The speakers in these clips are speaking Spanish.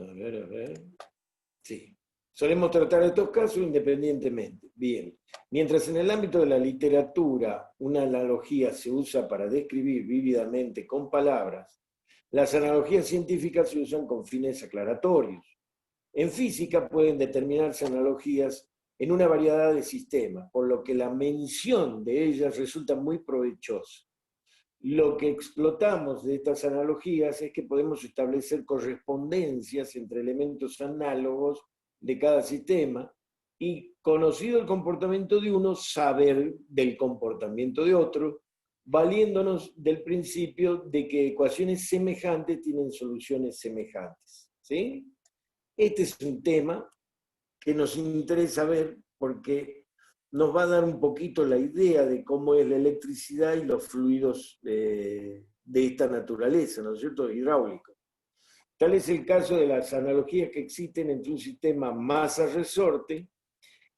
A ver. Sí. Solemos tratar estos casos independientemente. Bien. Mientras en el ámbito de la literatura una analogía se usa para describir vívidamente con palabras, las analogías científicas se usan con fines aclaratorios. En física pueden determinarse analogías en una variedad de sistemas, por lo que la mención de ellas resulta muy provechosa. Lo que explotamos de estas analogías es que podemos establecer correspondencias entre elementos análogos de cada sistema y, conocido el comportamiento de uno, saber del comportamiento de otro, valiéndonos del principio de que ecuaciones semejantes tienen soluciones semejantes. ¿Sí? Este es un tema que nos interesa ver porque nos va a dar un poquito la idea de cómo es la electricidad y los fluidos de esta naturaleza, ¿no es cierto?, hidráulico. Tal es el caso de las analogías que existen entre un sistema masa-resorte,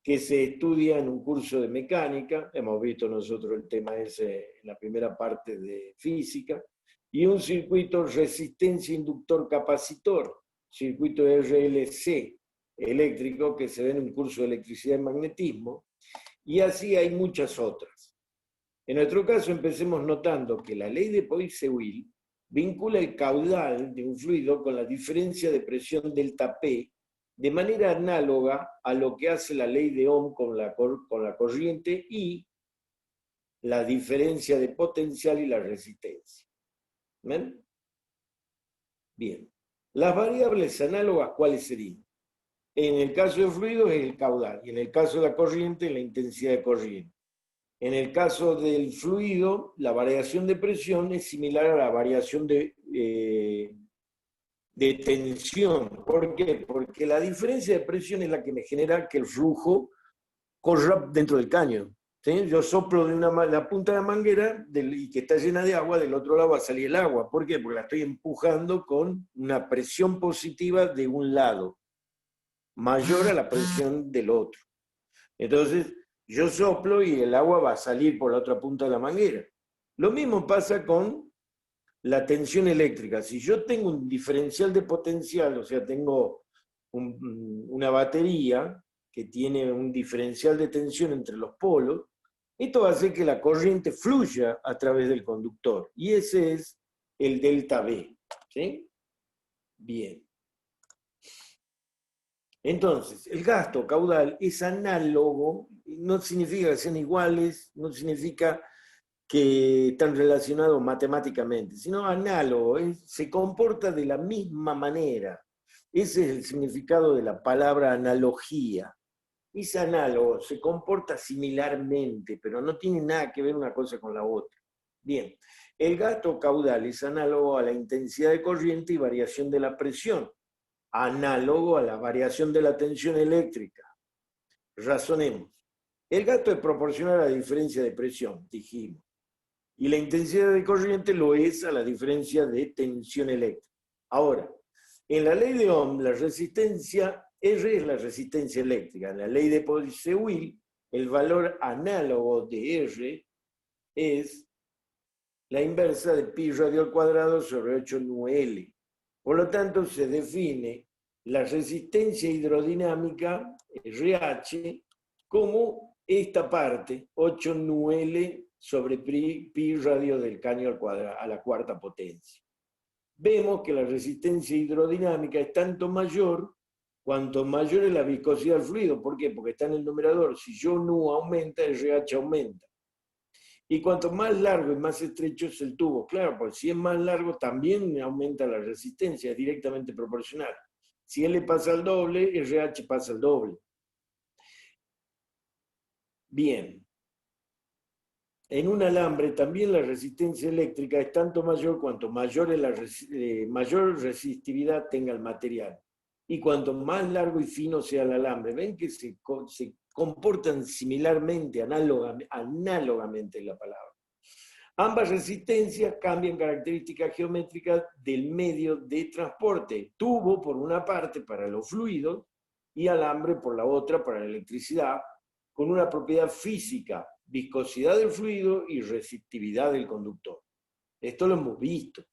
que se estudia en un curso de mecánica, hemos visto nosotros el tema ese en la primera parte de física, y un circuito resistencia-inductor-capacitor, circuito RLC eléctrico, que se ve en un curso de electricidad y magnetismo, y así hay muchas otras. En nuestro caso, empecemos notando que la ley de Poiseuille vincula el caudal de un fluido con la diferencia de presión delta P, de manera análoga a lo que hace la ley de Ohm con la corriente y la diferencia de potencial y la resistencia. ¿Ven? Bien. Las variables análogas, ¿cuáles serían? En el caso de fluidos es el caudal, y en el caso de la corriente, la intensidad de corriente. En el caso del fluido, la variación de presión es similar a la variación de tensión. ¿Por qué? Porque la diferencia de presión es la que me genera que el flujo corra dentro del caño. ¿Sí? Yo soplo de la punta de la manguera y que está llena de agua, del otro lado va a salir el agua. ¿Por qué? Porque la estoy empujando con una presión positiva de un lado, mayor a la presión del otro. Entonces, yo soplo y el agua va a salir por la otra punta de la manguera. Lo mismo pasa con la tensión eléctrica. Si yo tengo un diferencial de potencial, o sea, tengo una batería que tiene un diferencial de tensión entre los polos, esto va a hacer que la corriente fluya a través del conductor. Y ese es el delta V. ¿Sí? Bien. Entonces, el gasto caudal es análogo, no significa que sean iguales, no significa que están relacionados matemáticamente, sino análogo, se comporta de la misma manera. Ese es el significado de la palabra analogía. Es análogo, se comporta similarmente, pero no tiene nada que ver una cosa con la otra. Bien, el gasto caudal es análogo a la intensidad de corriente y variación de la presión, análogo a la variación de la tensión eléctrica. Razonemos. El gasto es proporcional a la diferencia de presión, dijimos, y la intensidad de corriente lo es a la diferencia de tensión eléctrica. Ahora, en la ley de Ohm, la resistencia R es la resistencia eléctrica. En la ley de Poiseuille, el valor análogo de R es la inversa de pi radio al cuadrado sobre 8 nu L. Por lo tanto, se define la resistencia hidrodinámica, RH, como esta parte, 8 nu L sobre pi radio del caño al cuadrado, a la cuarta potencia. Vemos que la resistencia hidrodinámica es tanto mayor cuanto mayor es la viscosidad del fluido. ¿Por qué? Porque está en el numerador. Si yo nu aumenta, RH aumenta. Y cuanto más largo y más estrecho es el tubo, claro, porque si es más largo también aumenta la resistencia, es directamente proporcional. Si L pasa al doble, RH pasa al doble. Bien. En un alambre también la resistencia eléctrica es tanto mayor cuanto mayor resistividad tenga el material. Y cuanto más largo y fino sea el alambre. Ven que se comportan similarmente, análogamente en la palabra. Ambas resistencias cambian características geométricas del medio de transporte. Tubo por una parte para los fluidos y alambre por la otra para la electricidad, con una propiedad física, viscosidad del fluido y resistividad del conductor. Esto lo hemos visto.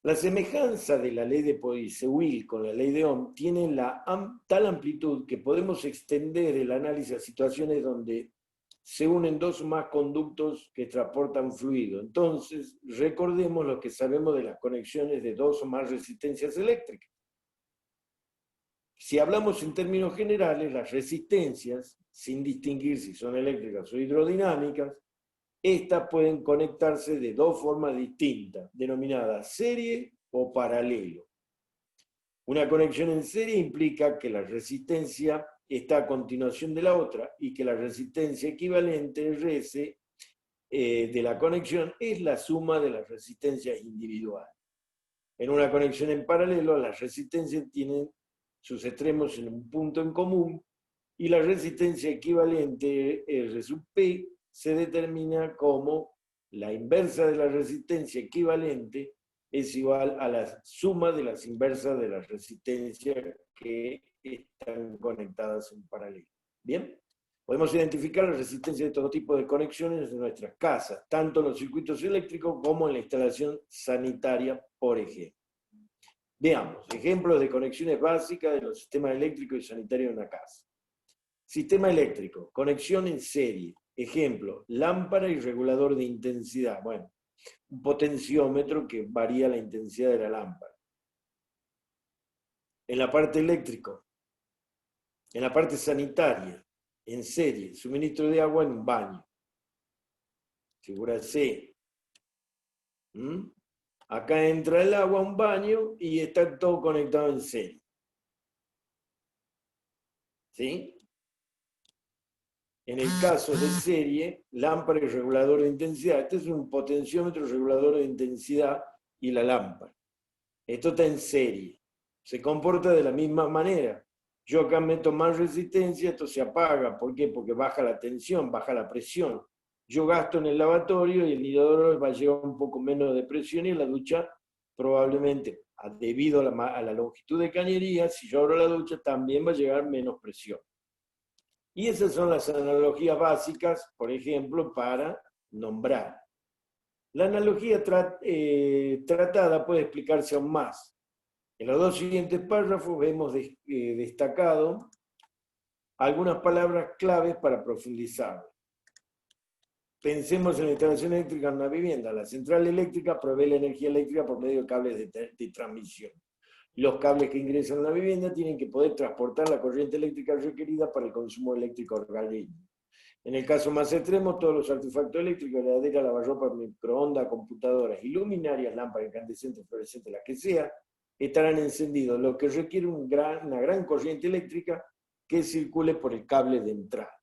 La semejanza de la ley de Poiseuille con la ley de Ohm tiene tal amplitud que podemos extender el análisis a situaciones donde se unen dos o más conductos que transportan fluido. Entonces, recordemos lo que sabemos de las conexiones de dos o más resistencias eléctricas. Si hablamos en términos generales, las resistencias, sin distinguir si son eléctricas o hidrodinámicas, estas pueden conectarse de dos formas distintas, denominadas serie o paralelo. Una conexión en serie implica que la resistencia está a continuación de la otra y que la resistencia equivalente RS de la conexión es la suma de las resistencias individuales. En una conexión en paralelo, las resistencias tienen sus extremos en un punto en común y la resistencia equivalente R sub P se determina como la inversa de la resistencia equivalente es igual a la suma de las inversas de las resistencias que están conectadas en paralelo. ¿Bien? Podemos identificar la resistencia de todo tipo de conexiones en nuestras casas, tanto en los circuitos eléctricos como en la instalación sanitaria, por ejemplo. Veamos, ejemplos de conexiones básicas de los sistemas eléctricos y sanitarios de una casa. Sistema eléctrico, conexión en serie. Ejemplo, lámpara y regulador de intensidad. Bueno, un potenciómetro que varía la intensidad de la lámpara. En la parte eléctrico, en la parte sanitaria, en serie, suministro de agua en un baño. Figura C. Acá entra el agua a un baño y está todo conectado en serie. ¿Sí? En el caso de serie, lámpara y regulador de intensidad. Este es un potenciómetro regulador de intensidad y la lámpara. Esto está en serie. Se comporta de la misma manera. Yo acá meto más resistencia, esto se apaga. ¿Por qué? Porque baja la tensión, baja la presión. Yo gasto en el lavatorio y el inodoro va a llevar un poco menos de presión y en la ducha probablemente, debido a la longitud de cañería, si yo abro la ducha también va a llegar menos presión. Y esas son las analogías básicas, por ejemplo, para nombrar. La analogía tratada puede explicarse aún más. En los dos siguientes párrafos vemos destacado algunas palabras claves para profundizar. Pensemos en la instalación eléctrica en una vivienda. La central eléctrica provee la energía eléctrica por medio de cables de transmisión. Los cables que ingresan a la vivienda tienen que poder transportar la corriente eléctrica requerida para el consumo eléctrico organismo. En el caso más extremo, todos los artefactos eléctricos, heladera, lavarropa, microondas, computadoras, y luminarias, lámparas incandescentes, fluorescentes, las que sea, estarán encendidos, lo que requiere una gran corriente eléctrica que circule por el cable de entrada.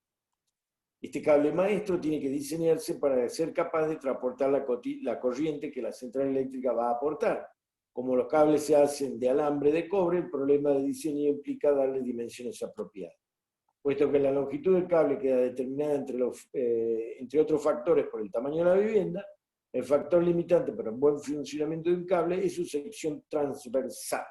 Este cable maestro tiene que diseñarse para ser capaz de transportar la corriente que la central eléctrica va a aportar. Como los cables se hacen de alambre de cobre, el problema de diseño implica darle dimensiones apropiadas. Puesto que la longitud del cable queda determinada entre otros factores por el tamaño de la vivienda, el factor limitante para un buen funcionamiento de un cable es su sección transversal.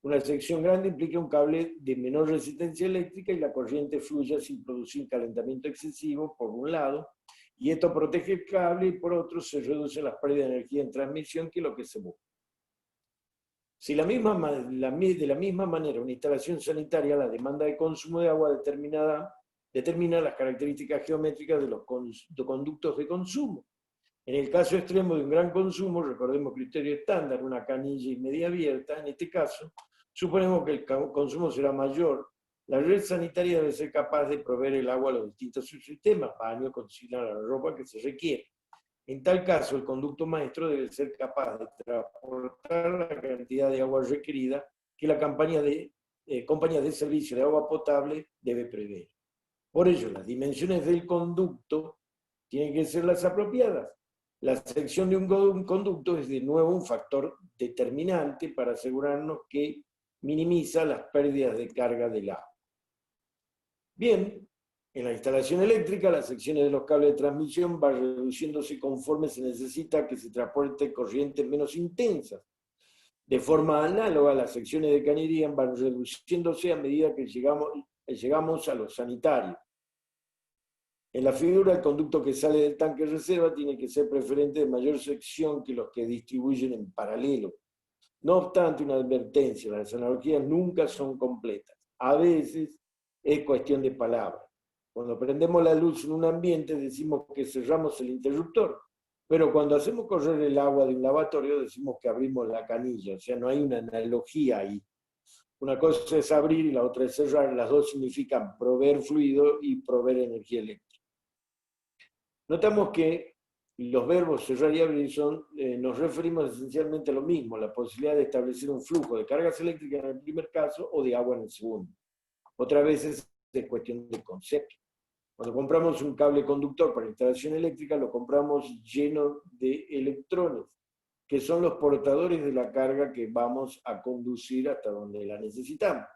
Una sección grande implica un cable de menor resistencia eléctrica y la corriente fluya sin producir calentamiento excesivo, por un lado, y esto protege el cable, y por otro se reducen las pérdidas de energía en transmisión, que es lo que se busca. Si de la misma manera una instalación sanitaria, la demanda de consumo de agua determina las características geométricas de los conductos de consumo. En el caso extremo de un gran consumo, recordemos criterio estándar, una canilla y media abierta, en este caso, suponemos que el consumo será mayor. La red sanitaria debe ser capaz de proveer el agua a los distintos subsistemas, baño, cocina, la ropa que se requiere. En tal caso, el conducto maestro debe ser capaz de transportar la cantidad de agua requerida que la compañía de servicio de agua potable debe prever. Por ello, las dimensiones del conducto tienen que ser las apropiadas. La sección de un conducto es de nuevo un factor determinante para asegurarnos que minimiza las pérdidas de carga del agua. Bien, en la instalación eléctrica, las secciones de los cables de transmisión van reduciéndose conforme se necesita que se transporte corrientes menos intensas. De forma análoga, las secciones de cañería van reduciéndose a medida que llegamos a lo sanitario. En la figura, el conducto que sale del tanque de reserva tiene que ser preferente de mayor sección que los que distribuyen en paralelo. No obstante, una advertencia, las analogías nunca son completas. A veces es cuestión de palabras. Cuando prendemos la luz en un ambiente decimos que cerramos el interruptor, pero cuando hacemos correr el agua de un lavatorio decimos que abrimos la canilla, o sea, no hay una analogía ahí. Una cosa es abrir y la otra es cerrar, las dos significan proveer fluido y proveer energía eléctrica. Notamos que los verbos cerrar y abrir nos referimos esencialmente a lo mismo, la posibilidad de establecer un flujo de cargas eléctricas en el primer caso o de agua en el segundo. Otra vez es cuestión de concepto. Cuando compramos un cable conductor para instalación eléctrica, lo compramos lleno de electrones, que son los portadores de la carga que vamos a conducir hasta donde la necesitamos.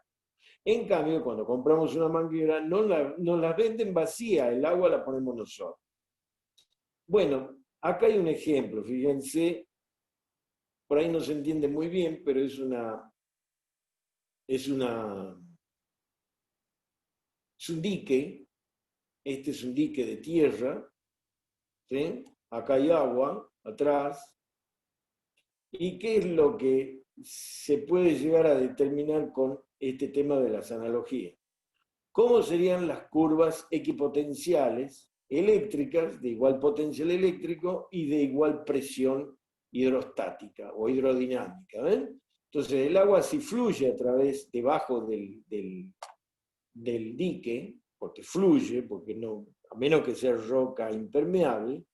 En cambio, cuando compramos una manguera, nos la venden vacía, el agua la ponemos nosotros. Bueno, acá hay un ejemplo, fíjense, por ahí no se entiende muy bien, pero es un dique, este es un dique de tierra, ¿sí? Acá hay agua, atrás, ¿y qué es lo que se puede llegar a determinar con este tema de las analogías? ¿Cómo serían las curvas equipotenciales eléctricas de igual potencial eléctrico y de igual presión hidrostática o hidrodinámica? ¿Ven? Entonces el agua si fluye a través, debajo del dique, porque fluye, porque no, a menos que sea roca impermeable,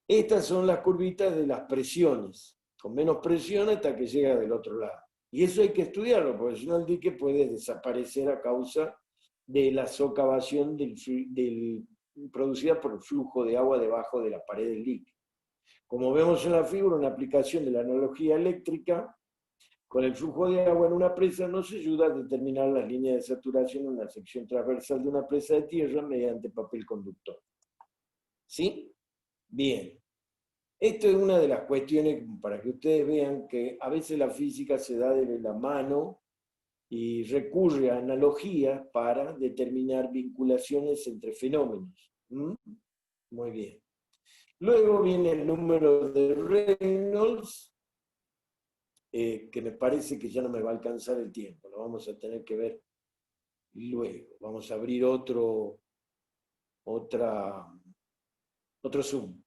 estas son las curvitas de las presiones, con menos presión hasta que llega del otro lado. Y eso hay que estudiarlo, porque si no el dique puede desaparecer a causa de la socavación producida por el flujo de agua debajo de la pared del dique. Como vemos en la figura, una aplicación de la analogía eléctrica con el flujo de agua en una presa nos ayuda a determinar las líneas de saturación en la sección transversal de una presa de tierra mediante papel conductor. ¿Sí? Bien. Esto es una de las cuestiones para que ustedes vean que a veces la física se da de la mano y recurre a analogías para determinar vinculaciones entre fenómenos. Muy bien. Luego viene el número de Reynolds, que me parece que ya no me va a alcanzar el tiempo, lo vamos a tener que ver luego. Vamos a abrir otro Zoom.